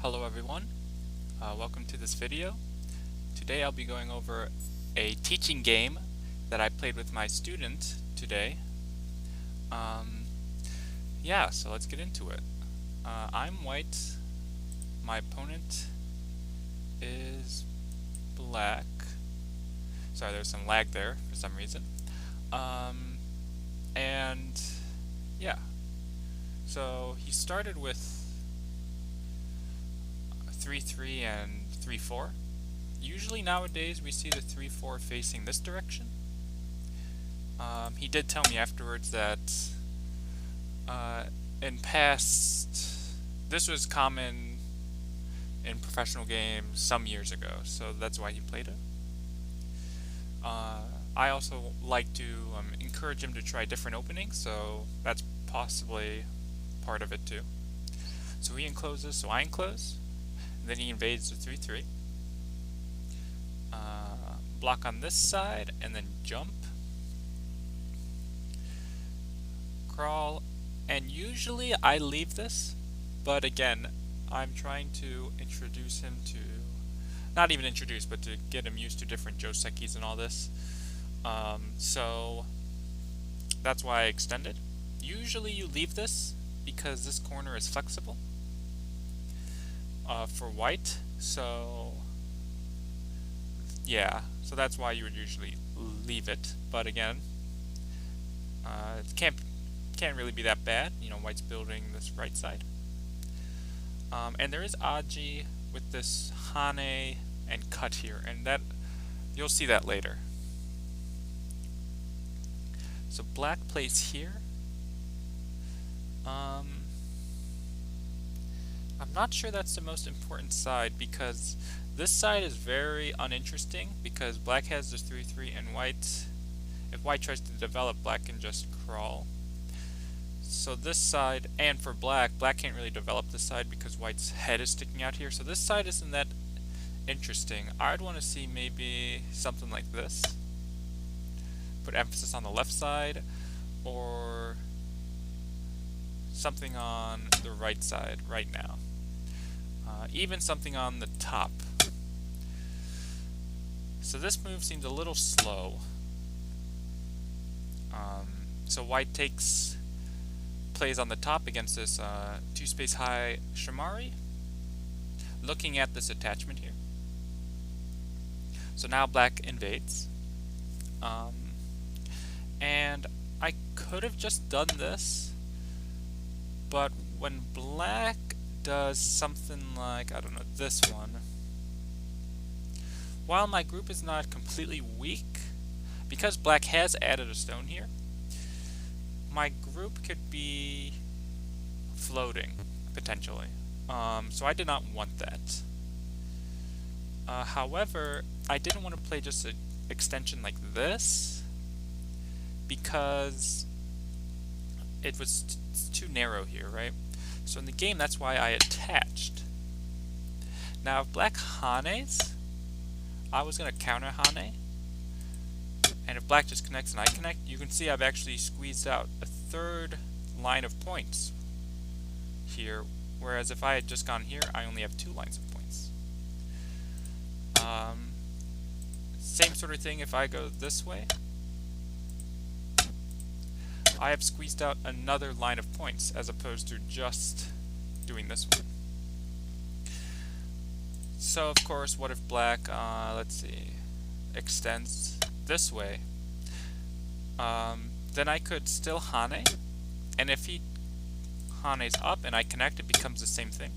Hello everyone, welcome to this video. Today I'll be going over a teaching game that I played with my student today. So let's get into it. I'm white, my opponent is black. Sorry, there's some lag there for some reason. So he started with 3-3 and 3-4. Usually nowadays we see the 3-4 facing this direction. He did tell me afterwards that in past, this was common in professional games some years ago, so that's why he played it. I also like to encourage him to try different openings, so that's possibly part of it too. So he encloses, so I enclose. And then he invades the 3-3. Block on this side, and then jump. Crawl, and usually I leave this, but again, I'm trying to introduce him to, not even introduce, but to get him used to different josekis and all this. So that's why I extended. Usually you leave this because this corner is flexible. For white, so that's why you would usually leave it. But again, it can't really be that bad. You know, white's building this right side, and there is Aji with this Hane and cut here, and that you'll see that later. So black plays here. I'm not sure that's the most important side, because this side is very uninteresting because black has this 3-3 and white, if white tries to develop, black can just crawl. So this side, and for black can't really develop this side because white's head is sticking out here, so this side isn't that interesting. I'd want to see maybe something like this. Put emphasis on the left side, or something on the right side right now. Even something on the top. So this move seems a little slow. So white plays on the top against this 2-space high Shamari, looking at this attachment here. So now black invades. And I could have just done this, but when black does something like, I don't know, this one, while my group is not completely weak, because black has added a stone here, my group could be floating, potentially. So I did not want that. However, I didn't want to play just an extension like this, because it was too narrow here, right? So in the game, that's why I attached. Now if black Hanes, I was going to counter Hane, and if black just connects and I connect, you can see I've actually squeezed out a third line of points here, whereas if I had just gone here, I only have 2 lines of points. Same sort of thing if I go this way. I have squeezed out another line of points as opposed to just doing this one. So of course, what if black, let's see, extends this way? Then I could still Hane, and if he Hane's up and I connect, it becomes the same thing.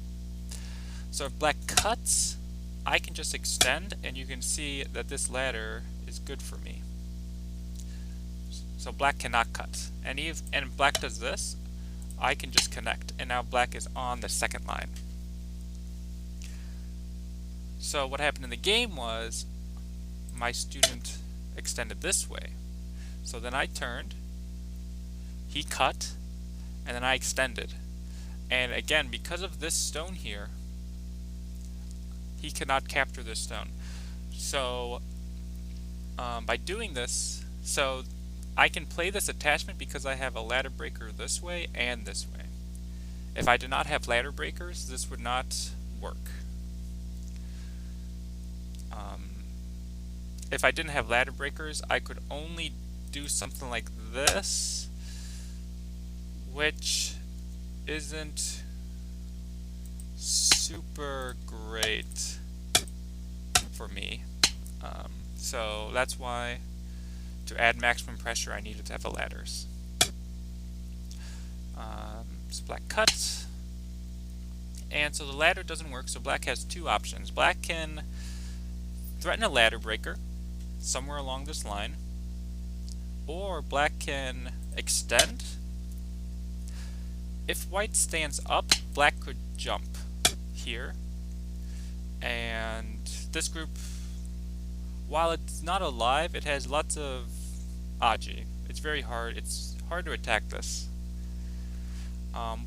So if black cuts, I can just extend, and you can see that this ladder is good for me. So black cannot cut, and if black does this, I can just connect, and now black is on the second line. So what happened in the game was my student extended this way. So then I turned, he cut, and then I extended. And again, because of this stone here, he cannot capture this stone. So by doing this, so I can play this attachment because I have a ladder breaker this way and this way. If I did not have ladder breakers, this would not work. If I didn't have ladder breakers, I could only do something like this, which isn't super great for me. So that's why to add maximum pressure I needed to have the ladders. So black cuts, and so the ladder doesn't work, so black has two options. Black can threaten a ladder breaker somewhere along this line, or black can extend. If white stands up, black could jump here, and this group, while it's not alive, it has lots of agi. It's very hard. It's hard to attack this.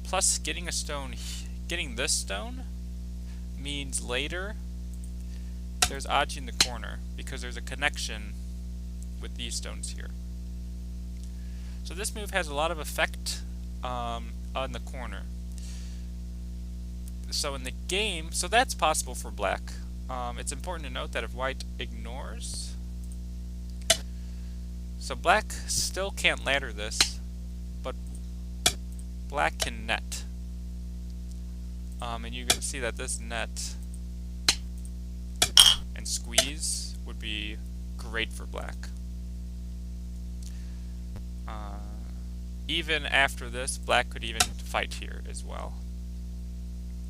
Plus, getting this stone means later there's agi in the corner because there's a connection with these stones here. So this move has a lot of effect on the corner. So in the game, so that's possible for black. It's important to note that if white ignores, so black still can't ladder this, but black can net. And you can see that this net and squeeze would be great for black. Even after this, black could even fight here as well,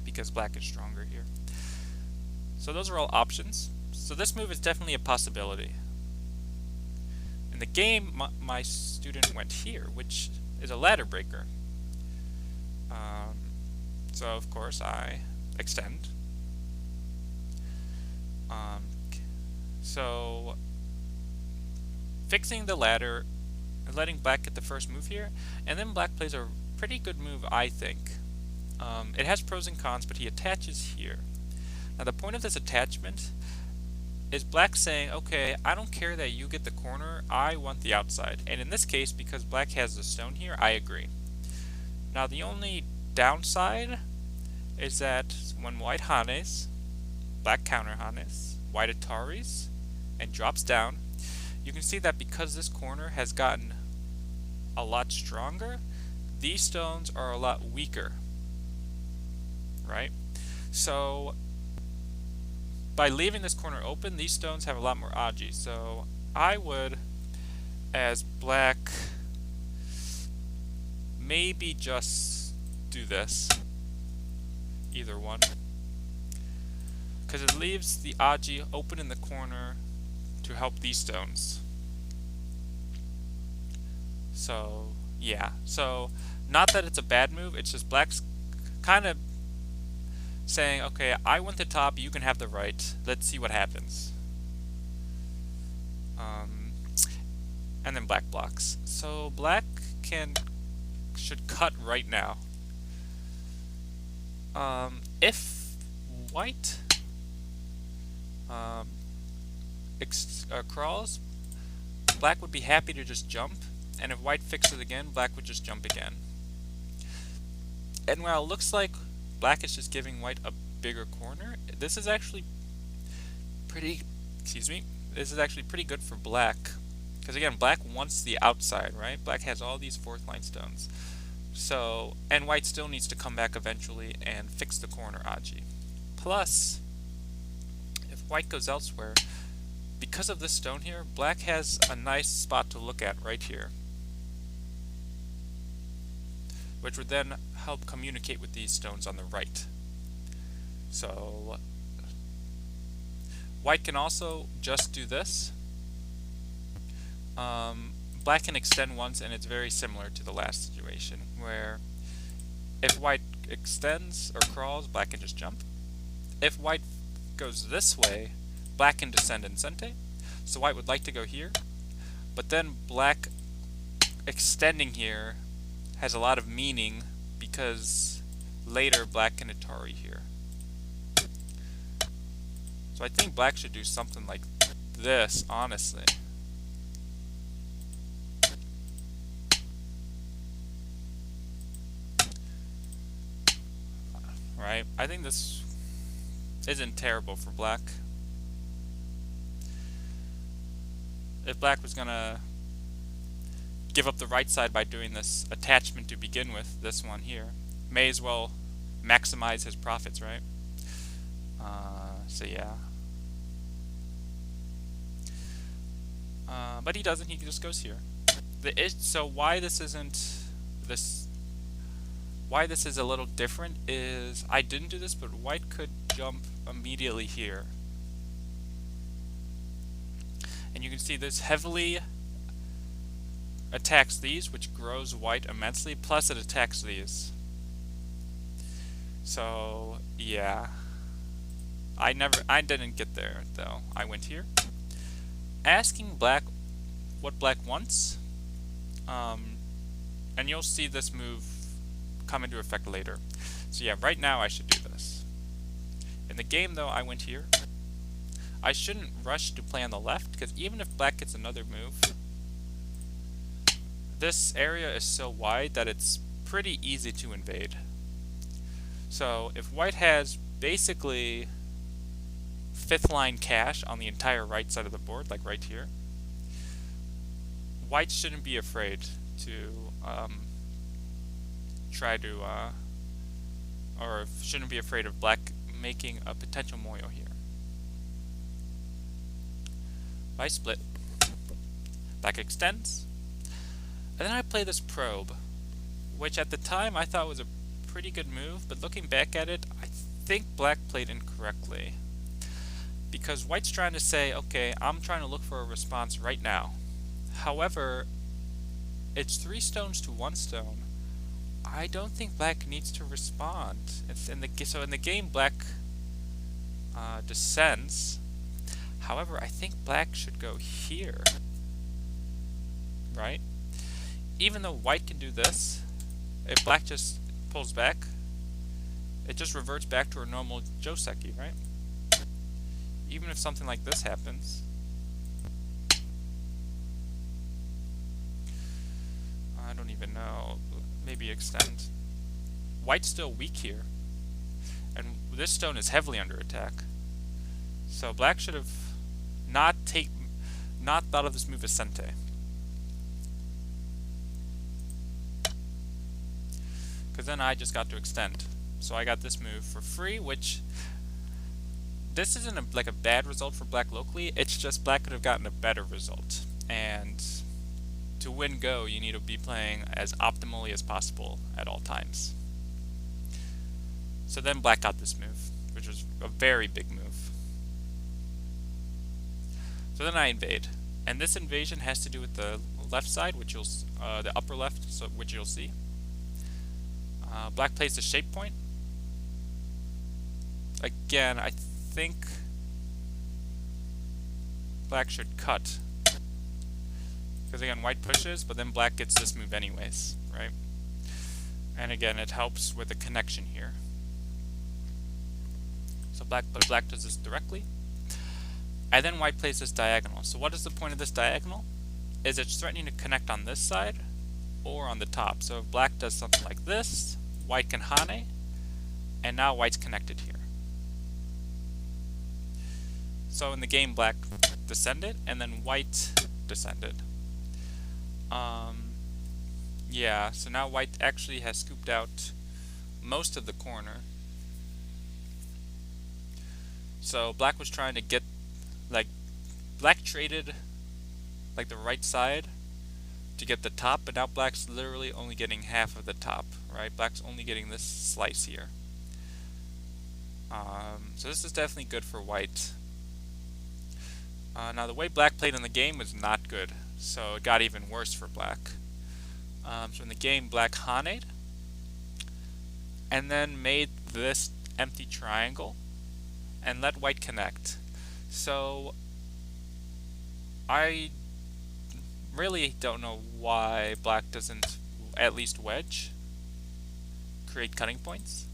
because black is stronger here. So those are all options. So this move is definitely a possibility. In the game, my student went here, which is a ladder breaker. So of course I extend. So fixing the ladder, letting black get the first move here, and then black plays a pretty good move, I think. It has pros and cons, but he attaches here. Now the point of this attachment is black saying, okay, I don't care that you get the corner, I want the outside. And in this case, because black has the stone here, I agree. Now the only downside is that when white hanes, black counter hanes, white ataris, and drops down, you can see that because this corner has gotten a lot stronger, these stones are a lot weaker, right? So by leaving this corner open, these stones have a lot more agi. So I would, as black, maybe just do this, either one, because it leaves the agi open in the corner to help these stones. So yeah, so not that it's a bad move, it's just black's kind of saying, okay, I want the top, you can have the right, let's see what happens. And then black blocks. So black should cut right now. If white crawls, black would be happy to just jump, and if white fixes again, black would just jump again. And while it looks like black is just giving white a bigger corner, this is actually pretty, this is actually pretty good for black. Because again, black wants the outside, right? Black has all these fourth line stones. So, and white still needs to come back eventually and fix the corner agi. Plus, if white goes elsewhere, because of this stone here, black has a nice spot to look at right here, which would then help communicate with these stones on the right. So white can also just do this. Black can extend once, and it's very similar to the last situation, where if white extends or crawls, black can just jump. If white goes this way, black can descend and sente. So white would like to go here, but then black extending here has a lot of meaning because later black can atari here. So I think black should do something like this, honestly. Right? I think this isn't terrible for black. If black was gonna give up the right side by doing this attachment to begin with, this one here, may as well maximize his profits, right? So yeah. But he doesn't, he just goes here. So why this isn't why this is a little different is I didn't do this, but white could jump immediately here. And you can see this heavily attacks these, which grows white immensely, plus it attacks these. So yeah. I didn't get there though. I went here. Asking black what black wants. And you'll see this move come into effect later. So yeah, right now I should do this. In the game though, I went here. I shouldn't rush to play on the left, because even if black gets another move, this area is so wide that it's pretty easy to invade. So if white has basically fifth line cache on the entire right side of the board, like right here, white shouldn't be afraid to or shouldn't be afraid of black making a potential moyo here. If I split, black extends, and then I play this probe, which at the time I thought was a pretty good move, but looking back at it, I think black played incorrectly. Because white's trying to say, okay, I'm trying to look for a response right now. However, it's 3 stones to 1 stone. I don't think black needs to respond. So in the game, black descends. However, I think black should go here, right? Even though white can do this, if black just pulls back, it just reverts back to a normal joseki, right? Even if something like this happens. I don't even know. Maybe extend. White's still weak here. And this stone is heavily under attack. So black should have not thought of this move as sente. Because then I just got to extend. So I got this move for free, which this isn't like a bad result for black locally, it's just black could have gotten a better result. And to win Go, you need to be playing as optimally as possible at all times. So then black got this move, which was a very big move. So then I invade. And this invasion has to do with the left side, which you'll the upper left, so which you'll see. Black plays the shape point. Again, I think black should cut. Because again, white pushes, but then black gets this move anyways, right? And again, it helps with the connection here. So black does this directly. And then white plays this diagonal. So what is the point of this diagonal? Is it's threatening to connect on this side or on the top. So if black does something like this, white can hane, and now white's connected here. So in the game, black descended, and then white descended. Yeah, so now white actually has scooped out most of the corner. So black was trying to get, black traded the right side to get the top, but now black's literally only getting half of the top, right? Black's only getting this slice here. So this is definitely good for white. Now the way black played in the game was not good, so it got even worse for black. So in the game, black haned, and then made this empty triangle, and let white connect. So I really don't know why black doesn't at least wedge, create cutting points.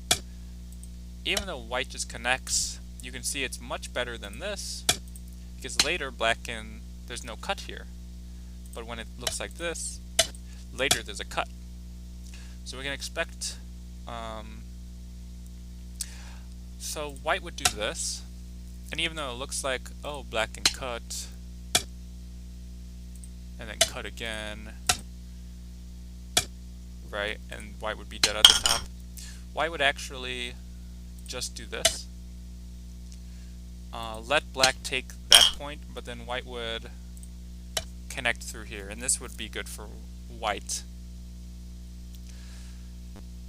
Even though white just connects, you can see it's much better than this, because later black can, there's no cut here. But when it looks like this, later there's a cut. So we can expect So white would do this, and even though it looks like, oh, black can cut, and then cut again, right, and white would be dead at the top, white would actually just do this. Let black take that point, but then white would connect through here, and this would be good for white.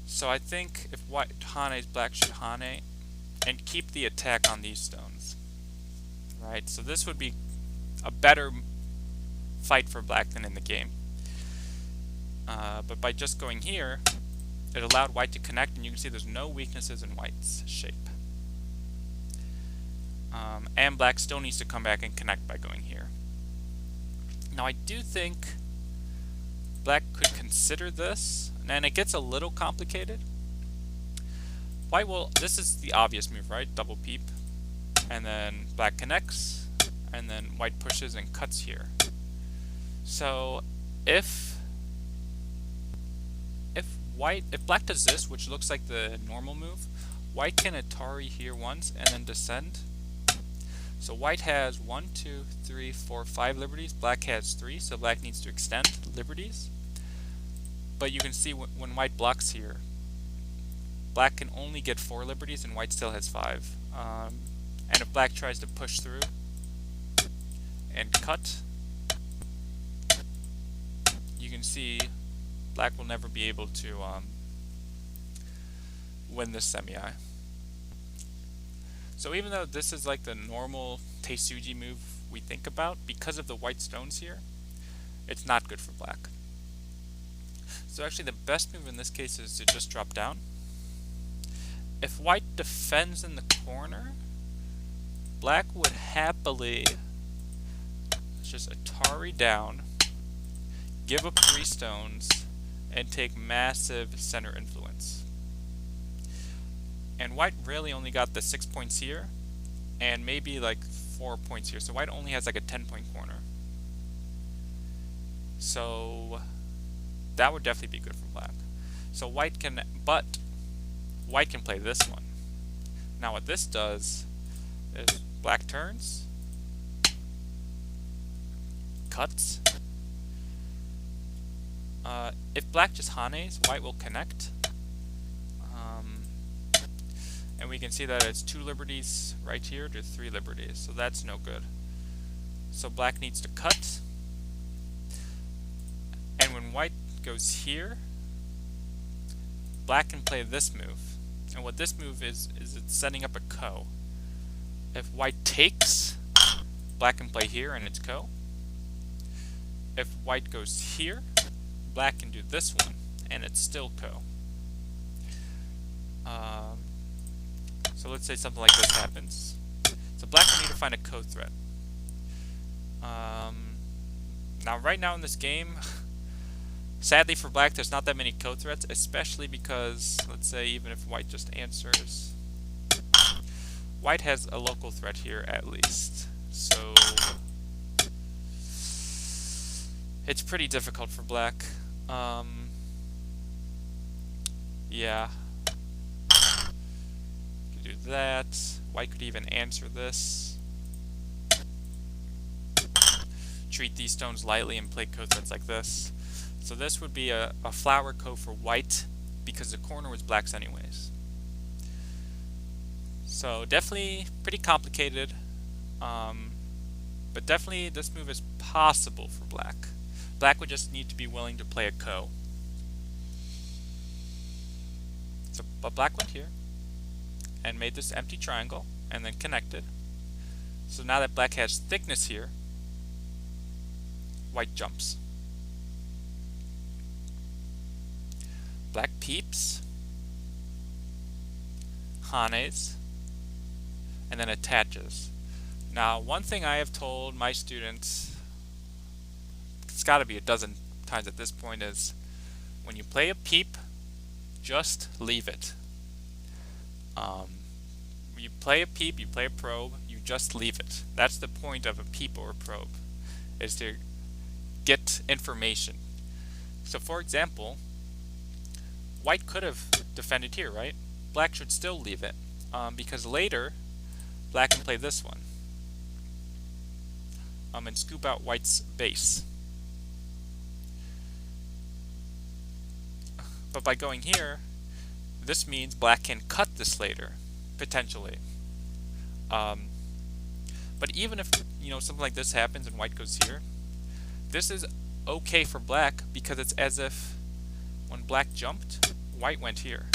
So I think if white hanes, black should hane, and keep the attack on these stones. Right, so this would be a better fight for black than in the game. But by just going here, it allowed white to connect, and you can see there's no weaknesses in white's shape. And black still needs to come back and connect by going here. Now I do think black could consider this, and it gets a little complicated. White will, this is the obvious move, right? Double peep, and then black connects, and then white pushes and cuts here. So if black does this, which looks like the normal move, white can Atari here once and then descend. So white has 1, 2, 3, 4, 5 liberties. Black has 3, so black needs to extend liberties. But you can see when white blocks here, black can only get 4 liberties and white still has 5. And if black tries to push through and cut, you can see black will never be able to win this semi-eye. So even though this is like the normal Teisuji move we think about, because of the white stones here, it's not good for black. So actually the best move in this case is to just drop down. If white defends in the corner, black would happily just Atari down, give up 3 stones, and take massive center influence. And white really only got the 6 points here, and maybe like 4 points here. So white only has like a 10-point corner. So that would definitely be good for black. So white can, but white can play this one. Now what this does is black turns, cuts. If black just hanes, white will connect. And we can see that it's 2 liberties right here to 3 liberties, so that's no good. So black needs to cut. And when white goes here, black can play this move. And what this move is it's setting up a ko. If white takes, black can play here and it's ko. If white goes here, black can do this one and it's still ko. So let's say something like this happens. So black will need to find a ko threat. Now right now in this game, sadly for black, there's not that many ko threats, especially because, let's say, even if white just answers, white has a local threat here at least. So it's pretty difficult for black. Yeah. Could do that. White could even answer this. Treat these stones lightly and play ko threats like this. So this would be a flower ko for white because the corner was black's anyways. So definitely pretty complicated, but definitely this move is possible for black. Black would just need to be willing to play a ko. So, but black went here and made this empty triangle and then connected. So now that black has thickness here, white jumps. Black peeps, hanes, and then attaches. Now, one thing I have told my students, it's got to be a dozen times at this point, is when you play a peep, just leave it. You play a peep, you play a probe, you just leave it. That's the point of a peep or a probe, is to get information. So for example, white could have defended here, right? Black should still leave it. because later black can play this one and scoop out white's base. But by going here, this means black can cut this later, potentially. But even if something like this happens and white goes here, this is okay for black because it's as if when black jumped, white went here,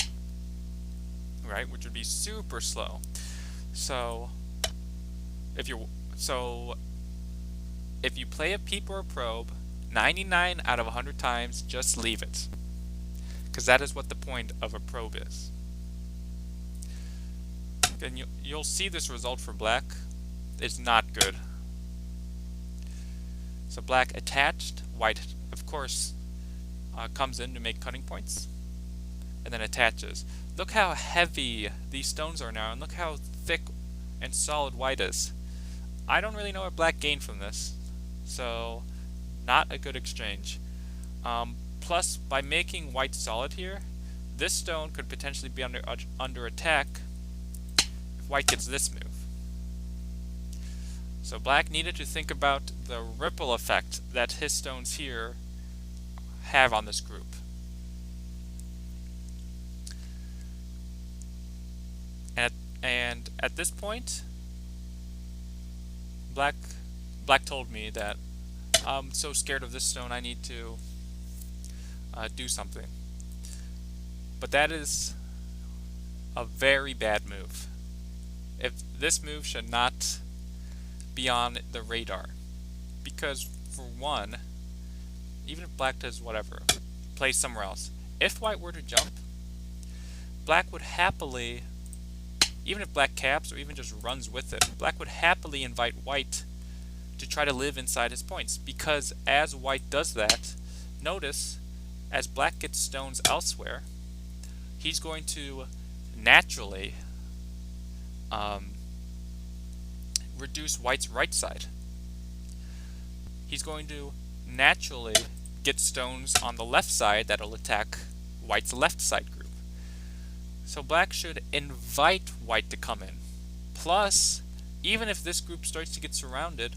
right? Which would be super slow. So if you play a peep or a probe, 99 out of 100 times, just leave it, because that is what the point of a probe is. Then you'll see this result for black is not good. So black attached, white of course comes in to make cutting points, and then attaches. Look how heavy these stones are now, and look how thick and solid white is. I don't really know what black gained from this, so not a good exchange. Plus, by making white solid here, this stone could potentially be under attack if white gets this move. So black needed to think about the ripple effect that his stones here have on this group. And at this point, black told me that I'm so scared of this stone I need to do something. But that is a very bad move. If this move should not be on the radar, because for one, even if black does whatever, play somewhere else, if white were to jump, black would happily, even if black caps or even just runs with it, black would happily invite white to try to live inside his points, because as white does that, notice as black gets stones elsewhere, he's going to naturally reduce white's right side. He's going to naturally get stones on the left side that'll attack white's left side group. So black should invite white to come in. Plus, even if this group starts to get surrounded,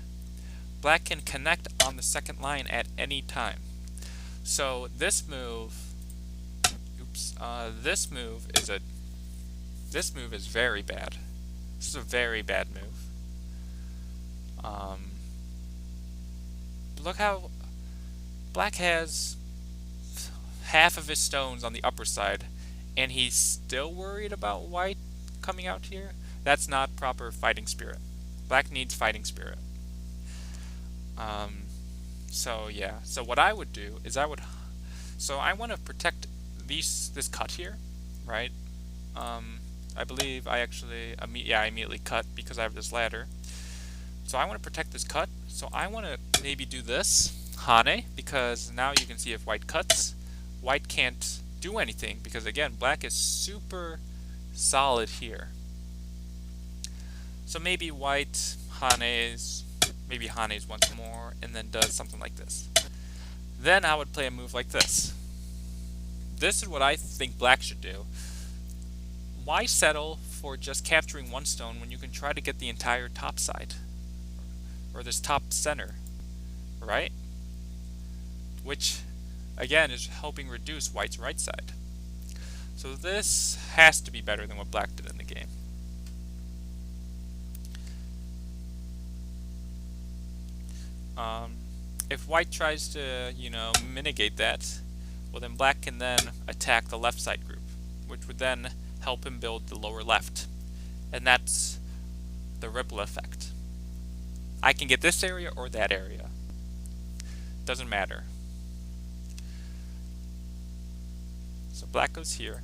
black can connect on the second line at any time. So this move, this move is very bad. This is a very bad move. Look how black has half of his stones on the upper side, and he's still worried about white coming out here. That's not proper fighting spirit. Black needs fighting spirit. So yeah. So what I would do is I want to protect this cut here, right? I believe I actually I immediately cut because I have this ladder. So I want to protect this cut. So I want to maybe do this Hane, because now you can see if white cuts, white can't do anything because again black is super solid here. So maybe white Hanes once more and then does something like this. Then I would play a move like this. This is what I think black should do. Why settle for just capturing one stone when you can try to get the entire top side? Or this top center, right? Which, again, is helping reduce white's right side. So this has to be better than what black did in the game. If white tries to, mitigate that, well then black can then attack the left side group, which would then help him build the lower left. And that's the ripple effect. I can get this area or that area. Doesn't matter. So black goes here.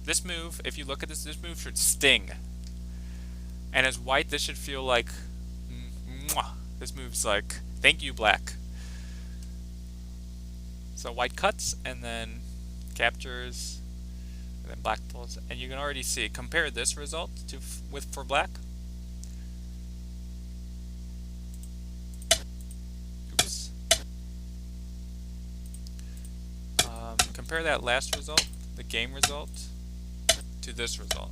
This move, if you look at this move should sting. And as white, this should feel like, mwah. This move's like, thank you, black. So white cuts and then captures, and then black pulls, and you can already see. Compare this result for black. Oops. Compare that last result, the game result, to this result.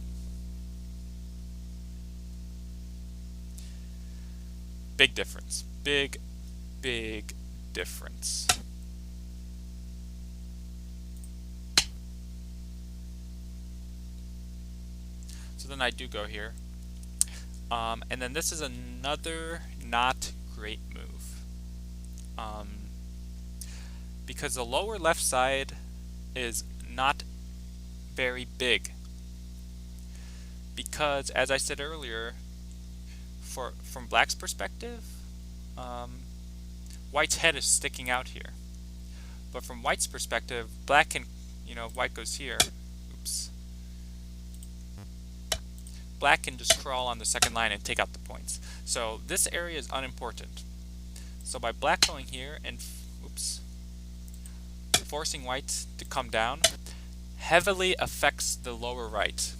Big difference. Big difference. So then I do go here. And then this is another not great move. Because the lower left side is not very big. Because, as I said earlier, from black's perspective, white's head is sticking out here. But from white's perspective, black can, if white goes here, oops, black can just crawl on the second line and take out the points. So this area is unimportant. So by black going here and, oops, forcing white to come down, heavily affects the lower right.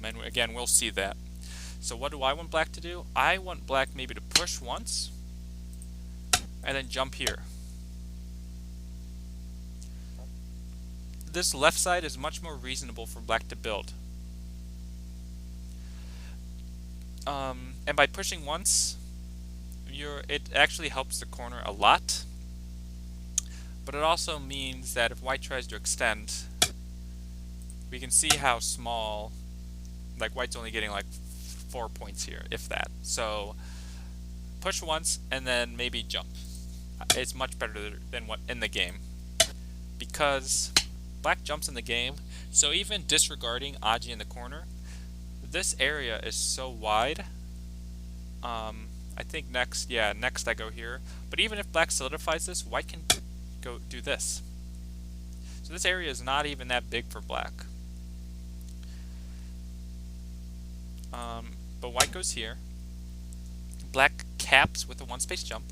And again, we'll see that. So what do I want black to do? I want black maybe to push once, and then jump here. This left side is much more reasonable for black to build. And by pushing once, it actually helps the corner a lot. But it also means that if white tries to extend, we can see how small, like white's only getting like 4 points here, if that. So push once and then maybe jump. It's much better than what in the game, because black jumps in the game. So even disregarding Aji in the corner, this area is so wide. I think next I go here. But even if black solidifies this, white can go do this. So this area is not even that big for black. But white goes here. Black caps with a one space jump.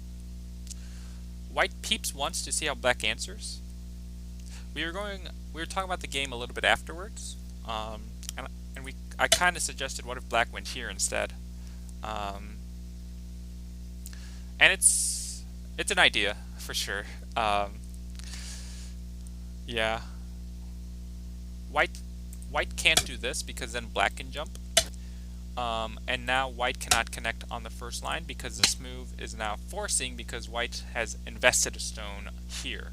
White peeps once to see how black answers. We were talking about the game a little bit afterwards, and I kind of suggested what if black went here instead. And it's an idea for sure. Yeah. White can't do this because then black can jump. And now white cannot connect on the first line because this move is now forcing because white has invested a stone here.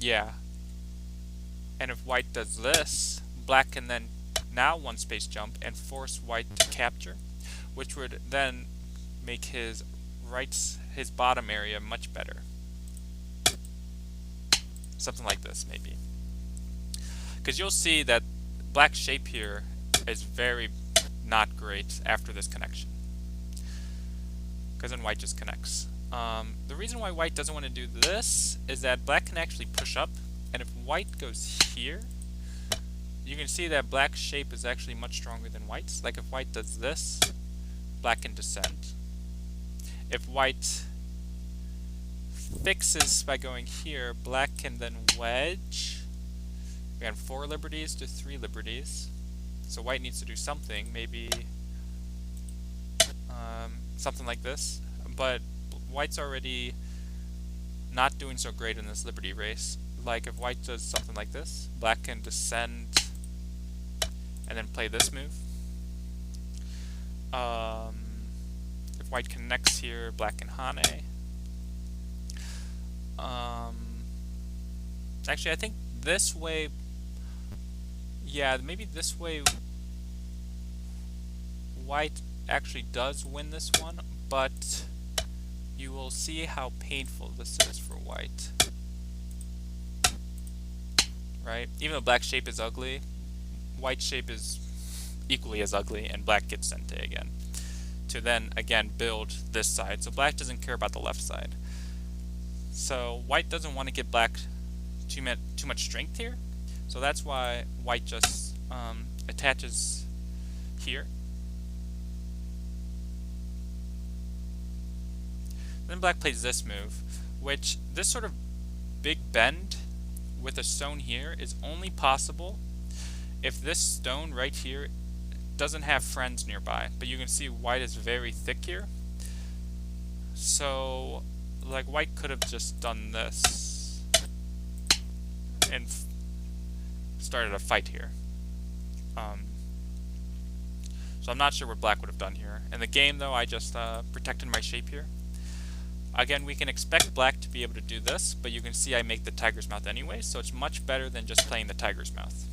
Yeah. And if white does this, black can then now one space jump and force white to capture, which would then make his bottom area much better. Something like this maybe. Because you'll see that black's shape here is very not great after this connection. Because then white just connects. The reason why white doesn't want to do this is that black can actually push up, and if white goes here, you can see that black's shape is actually much stronger than white's. Like if white does this, black can descend. If white fixes by going here, black can then wedge. We have 4 liberties to 3 liberties. So white needs to do something, maybe something like this. But white's already not doing so great in this liberty race. Like if white does something like this, black can descend and then play this move. If white connects here, black can Hane. Actually, I think this way, yeah, maybe this way white actually does win this one, but you will see how painful this is for white. Right? Even though black shape is ugly, white shape is equally as ugly, and black gets sente again to then again build this side. So black doesn't care about the left side. So white doesn't want to give black too much strength here. So that's why white just attaches here. Then black plays this move, which this sort of big bend with a stone here is only possible if this stone right here doesn't have friends nearby. But you can see white is very thick here. So like white could have just done this and started a fight here. So I'm not sure what black would have done here. In the game though, I just protected my shape here. Again, we can expect black to be able to do this, but you can see I make the tiger's mouth anyway, so it's much better than just playing the tiger's mouth.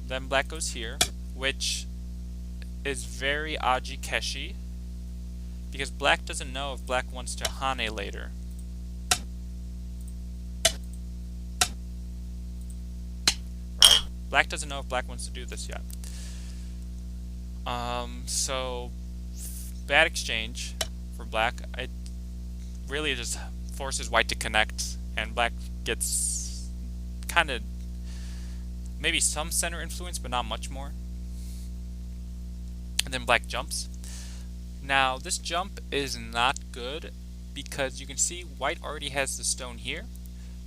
Then black goes here, which is very oji-keshi, because black doesn't know if black wants to hane later. Right? Black doesn't know if black wants to do this yet. So bad exchange for black. It really just forces white to connect, and black gets kind of maybe some center influence, but not much more. And then black jumps. Now this jump is not good because you can see white already has the stone here,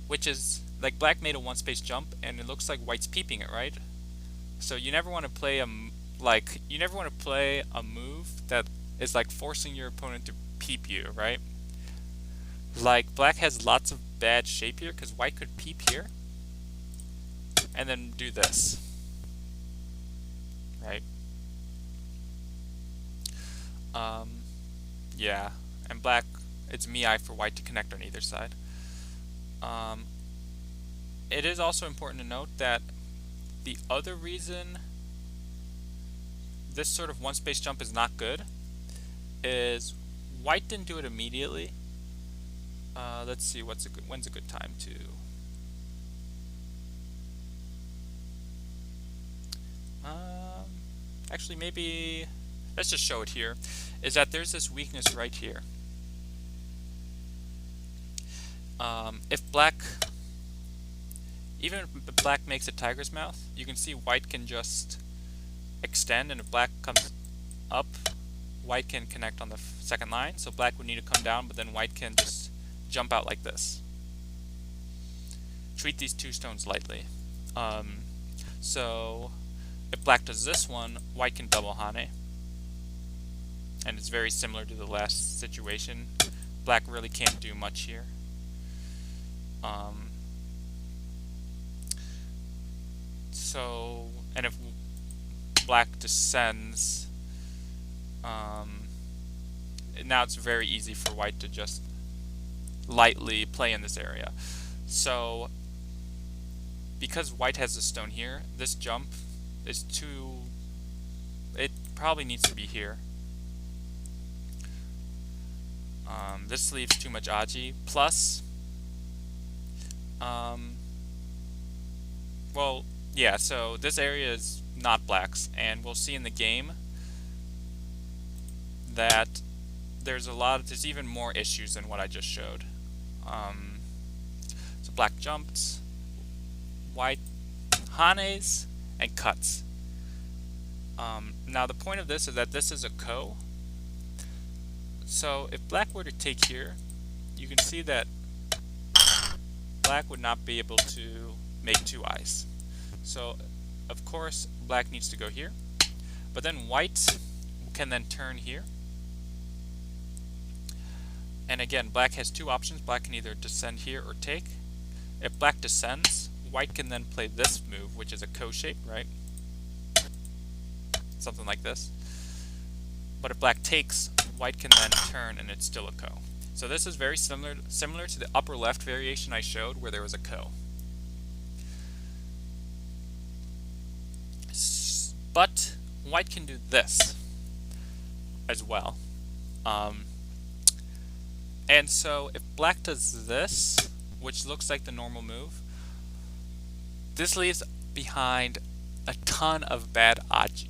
which is like black made a one space jump, and it looks like white's peeping it, right? So you never want to play a move that is like forcing your opponent to peep you, right? Like black has lots of bad shape here because white could peep here and then do this, right? Yeah, and black, it's miai for white to connect on either side. It is also important to note that the other reason this sort of one space jump is not good is white didn't do it immediately. Let's see, when's a good time to... actually, maybe let's just show it here. Is that there's this weakness right here. If black, even if black makes a tiger's mouth, you can see white can just extend, and if black comes up, white can connect on the second line. So black would need to come down, but then white can just jump out like this. Treat these two stones lightly. So if black does this one, white can double hane. And it's very similar to the last situation. Black really can't do much here. And if black descends, now it's very easy for white to just lightly play in this area. So because white has the stone here, this jump is too... it probably needs to be here. This leaves too much aji. Plus, well, yeah, so this area is not black's, and we'll see in the game that there's even more issues than what I just showed. So black jumped, white hanes, and cuts. Now the point of this is that this is a ko. So if black were to take here, you can see that black would not be able to make two eyes. So of course black needs to go here, but then white can then turn here. And again, black has two options. Black can either descend here or take. If black descends, white can then play this move, which is a ko shape, right? Something like this. But if black takes, white can then turn and it's still a ko. So this is very similar to the upper left variation I showed where there was a ko. But white can do this as well. And so if black does this, which looks like the normal move, this leaves behind a ton of bad aji.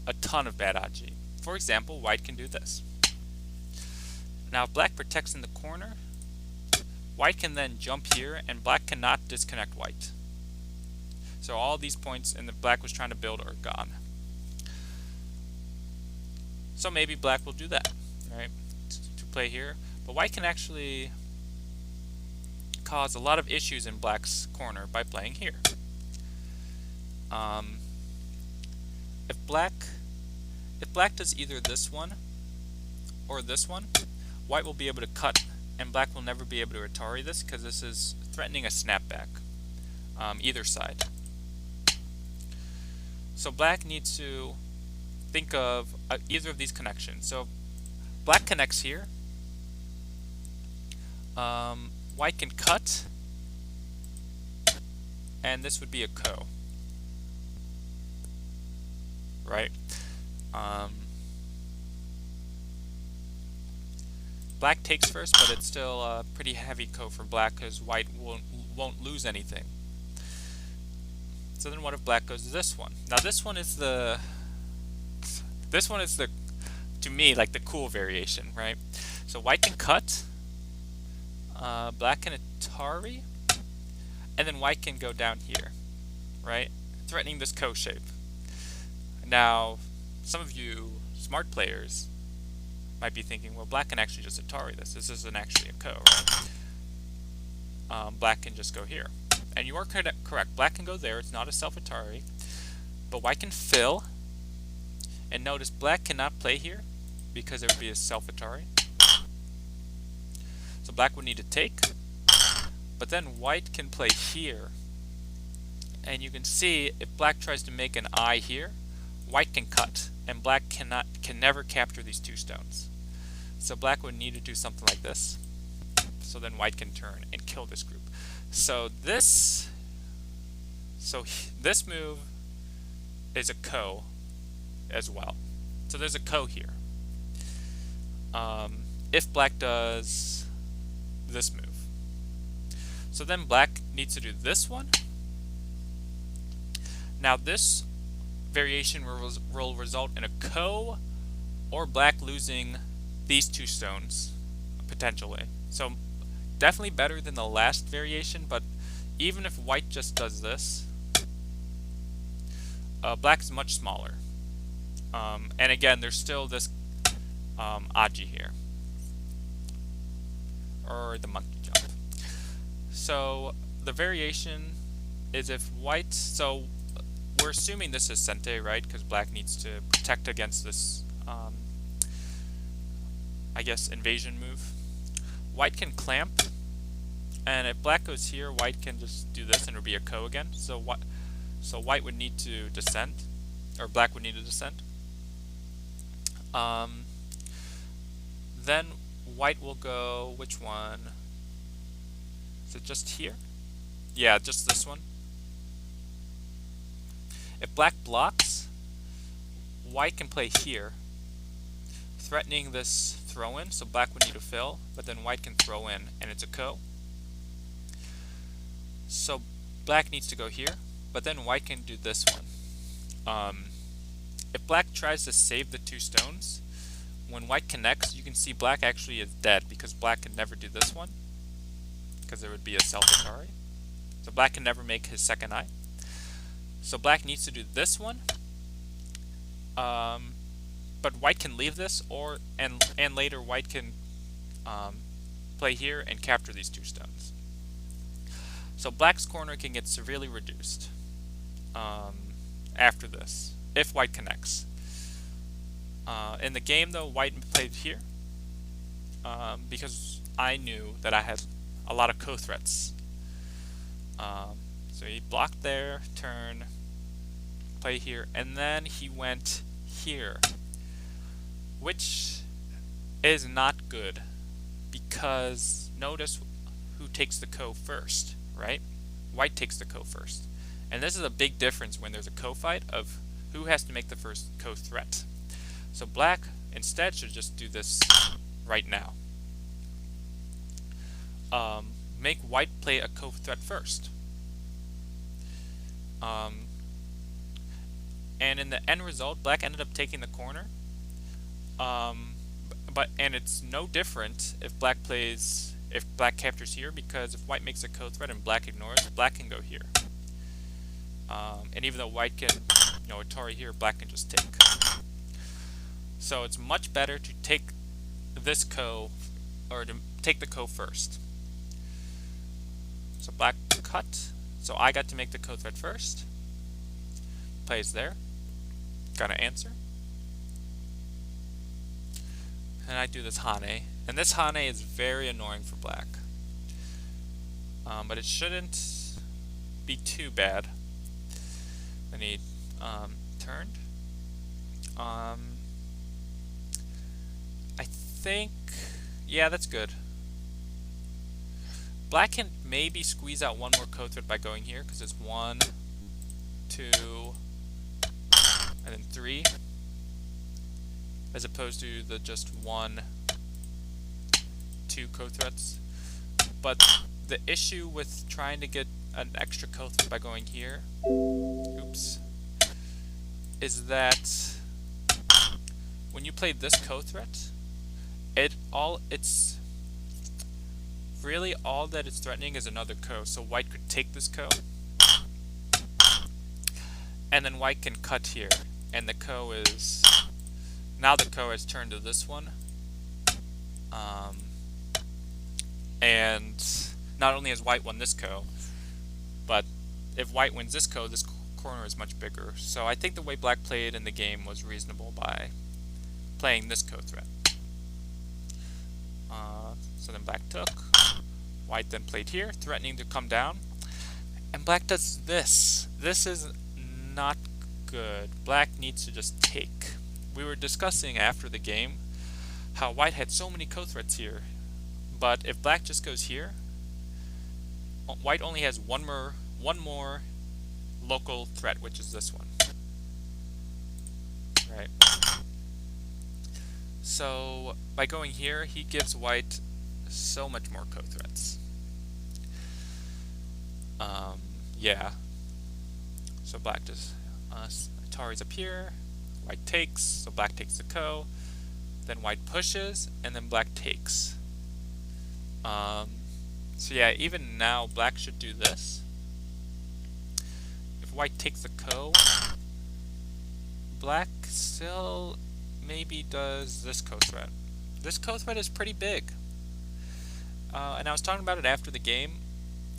A ton of bad aji. For example, white can do this. Now if black protects in the corner, white can then jump here, and black cannot disconnect white. So all these points in the black was trying to build are gone. So maybe black will do that, right? To play here. But white can actually cause a lot of issues in black's corner by playing here. If black does either this one or this one, white will be able to cut, and black will never be able to Atari this because this is threatening a snapback, either side. So black needs to think of either of these connections. So black connects here. White can cut, and this would be a co, right? Black takes first, but it's still a pretty heavy co for black because white won't lose anything. So then what if black goes to this one? Now this one is the to me like the cool variation, right? So white can cut, black can Atari, and then white can go down here, right? Threatening this co shape. Now, some of you smart players might be thinking, well, black can actually just Atari this. This isn't actually a co, right? Black can just go here. And you are correct. Black can go there. It's not a self-Atari. But white can fill. And notice black cannot play here because it would be a self-Atari. So black would need to take. But then white can play here. And you can see if black tries to make an I here, white can cut. And black can never capture these two stones. So black would need to do something like this. So then white can turn and kill this group. So this move is a co as well. So there's a co here. If black does this move. So then black needs to do this one. Now this variation will result in a co or black losing these two stones potentially. So definitely better than the last variation, but even if white just does this, black is much smaller. And again, there's still this Aji here, or the monkey jump. So the variation is if white, so we're assuming this is Sente, right? Because black needs to protect against this, I guess, invasion move. White can clamp, and if black goes here, white can just do this and it would be a co again. So white would need to descend, or black would need to descend. Then white will go, which one? Is it just here? Yeah, just this one. If black blocks, white can play here, threatening this throw-in, so black would need to fill, but then white can throw in, and it's a co. So black needs to go here, but then white can do this one. If black tries to save the two stones, when white connects, you can see black actually is dead, because black can never do this one, because there would be a self-Atari. So black can never make his second eye. So black needs to do this one, but white can leave this, and later white can play here and capture these two stones. So black's corner can get severely reduced after this, if white connects. In the game though, white played here because I knew that I had a lot of co-threats. So he blocked there, turn, play here, and then he went here, which is not good because notice who takes the co first, right? White takes the co first. And this is a big difference when there's a co-fight of who has to make the first co-threat. So black instead should just do this right now. Make white play a co-threat first. And in the end result, black ended up taking the corner. And it's no different if black captures here, because if white makes a co-threat and black ignores, black can go here. And even though white can, Atari here, black can just take. So it's much better to take this co, or to take the co first. So black cut. So I got to make the co-threat first. Plays there. Gotta answer. And I do this Hane. And this Hane is very annoying for black. But it shouldn't be too bad. Then he turned. I think, yeah, that's good. Black can maybe squeeze out one more code thread by going here, because it's 1, 2, and then 3, as opposed to the just 1, 2 code threads. But the issue with trying to get an extra code thread by going here, oops, is that when you play this code thread, it's really all that it's threatening is another code. So white could take this code, and then white can cut here, and the code is now the code has turned to this one. And not only has white won this code, but if white wins this code, this corner is much bigger. So I think the way black played in the game was reasonable by playing this code threat. So then black took, white then played here, threatening to come down, and black does this. This is not good. Black needs to just take. We were discussing after the game how white had so many code threats here, but if black just goes here, white only has one more local threat, which is this one. Right. So by going here, he gives white so much more code threats. Yeah. So black just Atari's up here, white takes, so black takes the co, then white pushes, and then black takes. So yeah, even now black should do this. If white takes the co, black still maybe does this co threat. This co threat is pretty big. And I was talking about it after the game.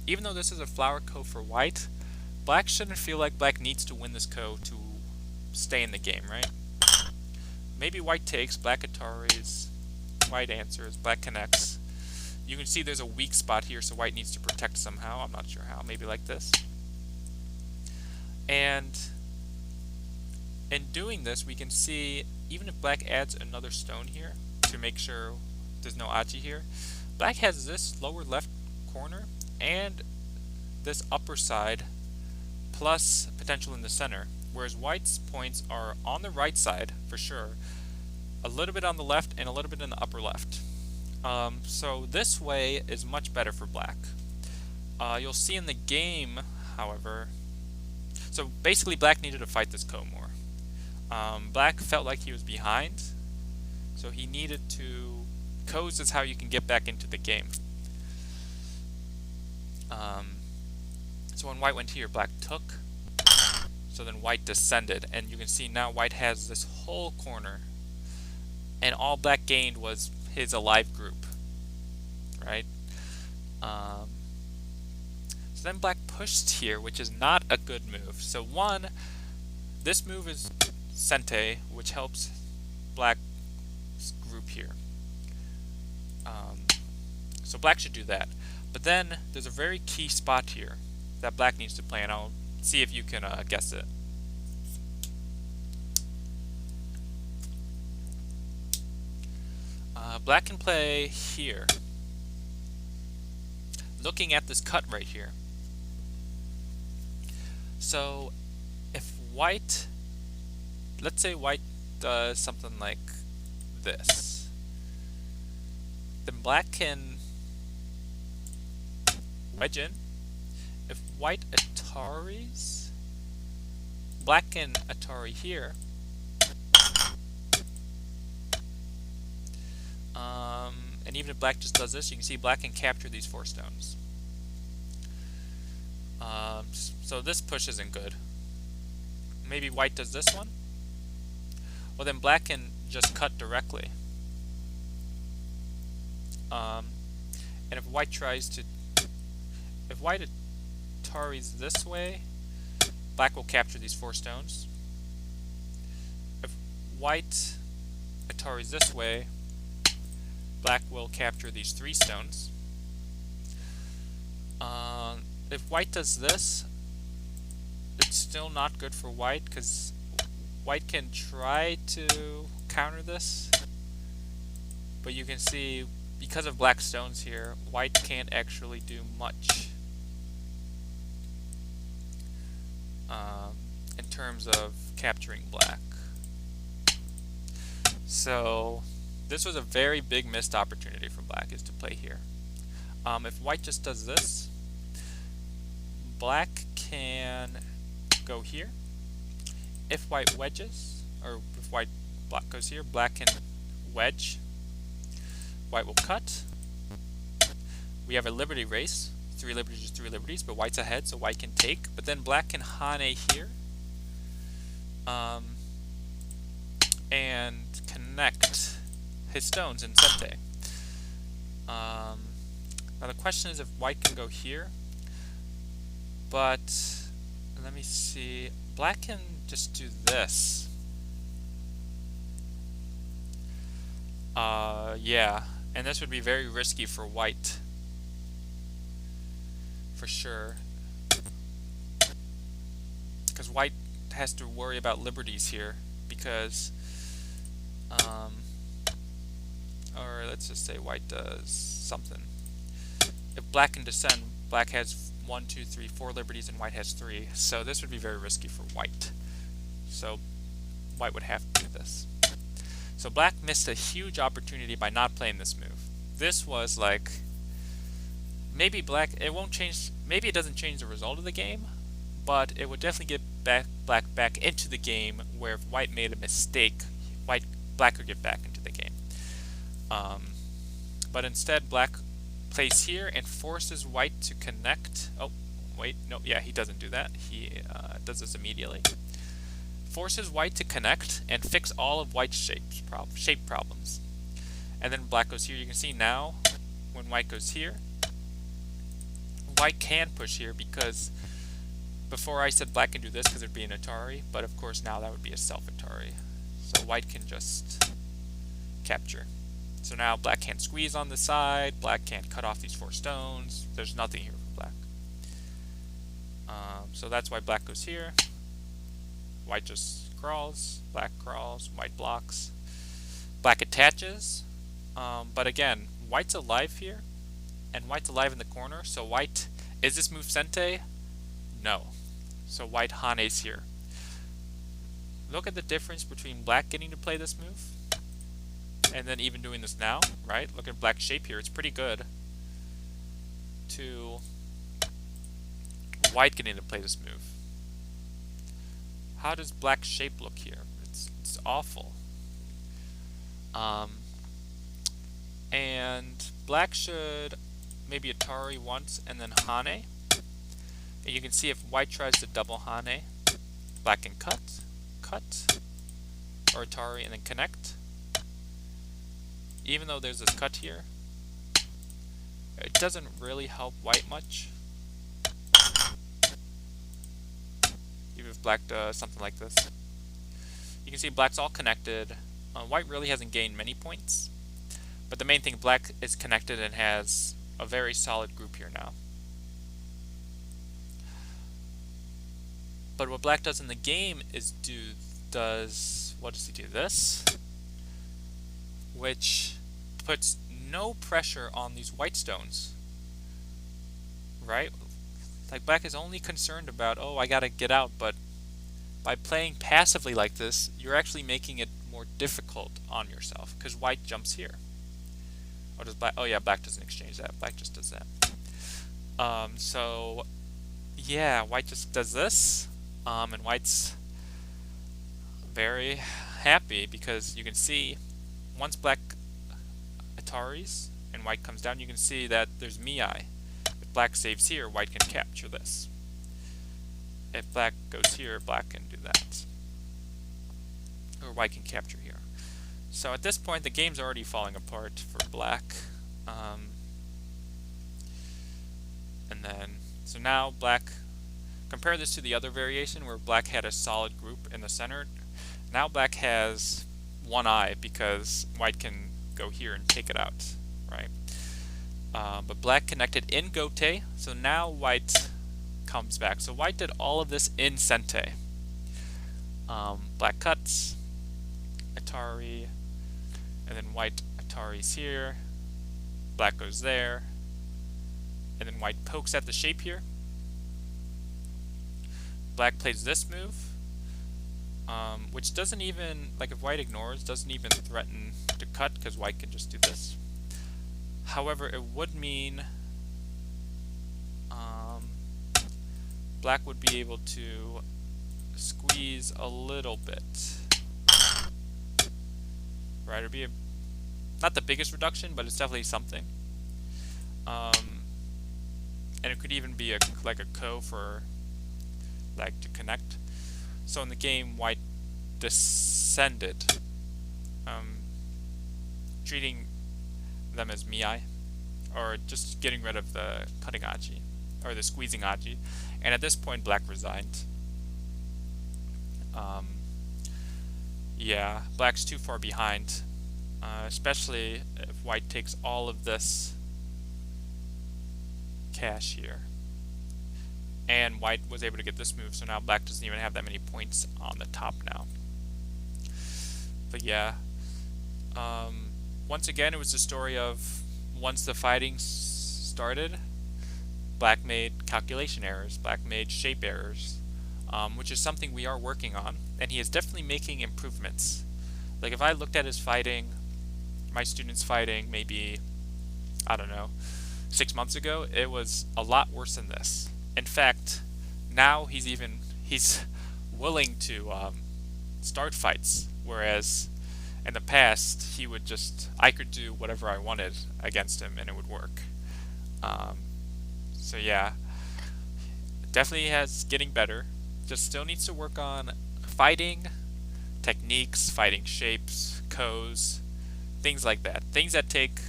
Even though this is a flower co for white, black shouldn't feel like black needs to win this co to stay in the game, right? Maybe white takes, black Ataris, white answers, black connects. You can see there's a weak spot here, so white needs to protect somehow. I'm not sure how, maybe like this. And in doing this, we can see, even if black adds another stone here to make sure there's no Achi here, black has this lower left corner and this upper side plus potential in the center, whereas white's points are on the right side for sure, a little bit on the left and a little bit in the upper left. So this way is much better for black. You'll see in the game, however, so basically black needed to fight this co more. Black felt like he was behind, so he needed to... Co's is how you can get back into the game. So when white went here, black took, so then white descended, and you can see now white has this whole corner, and all black gained was his alive group, right? So then black pushed here, which is not a good move. So one, this move is Sente, which helps black's group here. So black should do that. But then there's a very key spot here that black needs to play, and I'll see if you can guess it. Black can play here, looking at this cut right here. So if white, let's say white does something like this, then black can wedge in. If white Ataris, black can Atari here. And even if black just does this, you can see black can capture these 4 stones. So this push isn't good. Maybe white does this one. Well, then black can just cut directly. And if white tries to... If white Atari's this way, black will capture these 4 stones. If white Atari's this way, black will capture these 3 stones. If white does this, it's still not good for white, because white can try to counter this, but you can see because of black stones here, white can't actually do much in terms of capturing black. So this was a very big missed opportunity for black, is to play here. If white just does this, black can go here. If white wedges, or if white block goes here, black can wedge. White will cut. We have a liberty race. 3 liberties is 3 liberties, but white's ahead, so white can take. But then black can hane here. And connect his stones in sente. Now the question is if white can go here, but let me see, black can just do this. Yeah, and this would be very risky for white, for sure, because white has to worry about liberties here, because or let's just say white does something. If black can descend, black has 1, 2, 3, 4 liberties and white has 3, so this would be very risky for white. So white would have to do this. So black missed a huge opportunity by not playing this move. This was like, maybe black, it won't change, maybe it doesn't change the result of the game, but it would definitely get black back into the game, where if white made a mistake, black could get back into the game. But instead black plays here and forces white to connect. Oh, wait, no, yeah, he doesn't do that. He does this immediately. Forces white to connect and fix all of white's shape problems. And then black goes here. You can see now, when white goes here, white can push here, because before I said black can do this because it would be an Atari, but of course now that would be a self-Atari. So white can just capture. So now black can't squeeze on the side, black can't cut off these 4 stones, there's nothing here for black. So that's why black goes here, white just crawls, black crawls, white blocks, black attaches, but again, white's alive here, and white's alive in the corner, so white, is this move sente? No. So white hanes here. Look at the difference between black getting to play this move and then even doing this now, right? Look at black's shape here, it's pretty good, to white getting to play this move. How does black's shape look here? It's awful. And black should maybe Atari once and then hane. And you can see if white tries to double hane, black can cut, or Atari and then connect. Even though there's this cut here, it doesn't really help white much. Even if black does something like this. You can see black's all connected. White really hasn't gained many points. But the main thing, black is connected and has a very solid group here now. But what black does in the game is what does he do? This, which puts no pressure on these white stones, right? Like black is only concerned about, oh, I gotta get out, but by playing passively like this, you're actually making it more difficult on yourself, because white jumps here. Oh, does black? Oh yeah, black doesn't exchange that. Black just does that. So yeah, white just does this, and white's very happy, because you can see once black Ataris and white comes down, you can see that there's Miai. If black saves here, white can capture this. If black goes here, black can do that. Or white can capture here. So at this point, the game's already falling apart for black. And then, so now black, compare this to the other variation where black had a solid group in the center. Now black has one eye because white can go here and take it out, right? But black connected in gote, so now white comes back. So white did all of this in sente. Black cuts, Atari, and then white Atari's here, black goes there, and then white pokes at the shape here. Black plays this move, which doesn't even, like if white ignores, doesn't even threaten to cut because white can just do this. However, it would mean black would be able to squeeze a little bit. Right, it'd be not the biggest reduction, but it's definitely something. And it could even be like a ko for like to connect. So in the game, white descended, treating them as miai, or just getting rid of the cutting aji, or the squeezing aji. And at this point, black resigned. Yeah, black's too far behind, especially if white takes all of this cash here. And white was able to get this move, so now black doesn't even have that many points on the top now. But yeah, once again, it was the story of once the fighting started, black made calculation errors, black made shape errors, which is something we are working on, and he is definitely making improvements. Like if I looked at his fighting, my students fighting maybe, I don't know, 6 months ago, it was a lot worse than this. In fact, now he's willing to start fights, whereas in the past he would I could do whatever I wanted against him and it would work. So yeah, definitely has getting better. Just still needs to work on fighting techniques, fighting shapes, kos, things like that. Things that take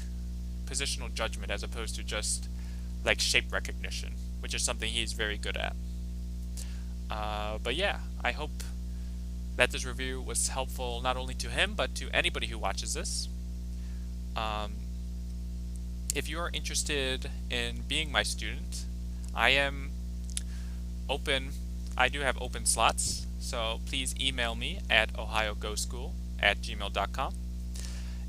positional judgment as opposed to just like shape recognition, which is something he's very good at. But yeah, I hope that this review was helpful not only to him but to anybody who watches this. If you are interested in being my student, I am open. I do have open slots, so please email me at ohiogoschool@gmail.com.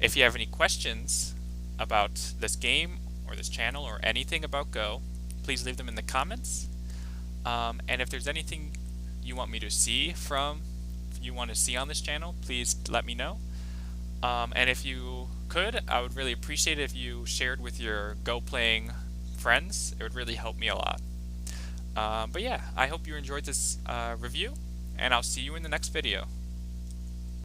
If you have any questions about this game or this channel or anything about Go, please leave them in the comments. And if there's anything you want me to see on this channel, please let me know. And if you could, I would really appreciate it if you shared with your Go playing friends. It would really help me a lot. But yeah, I hope you enjoyed this review, and I'll see you in the next video.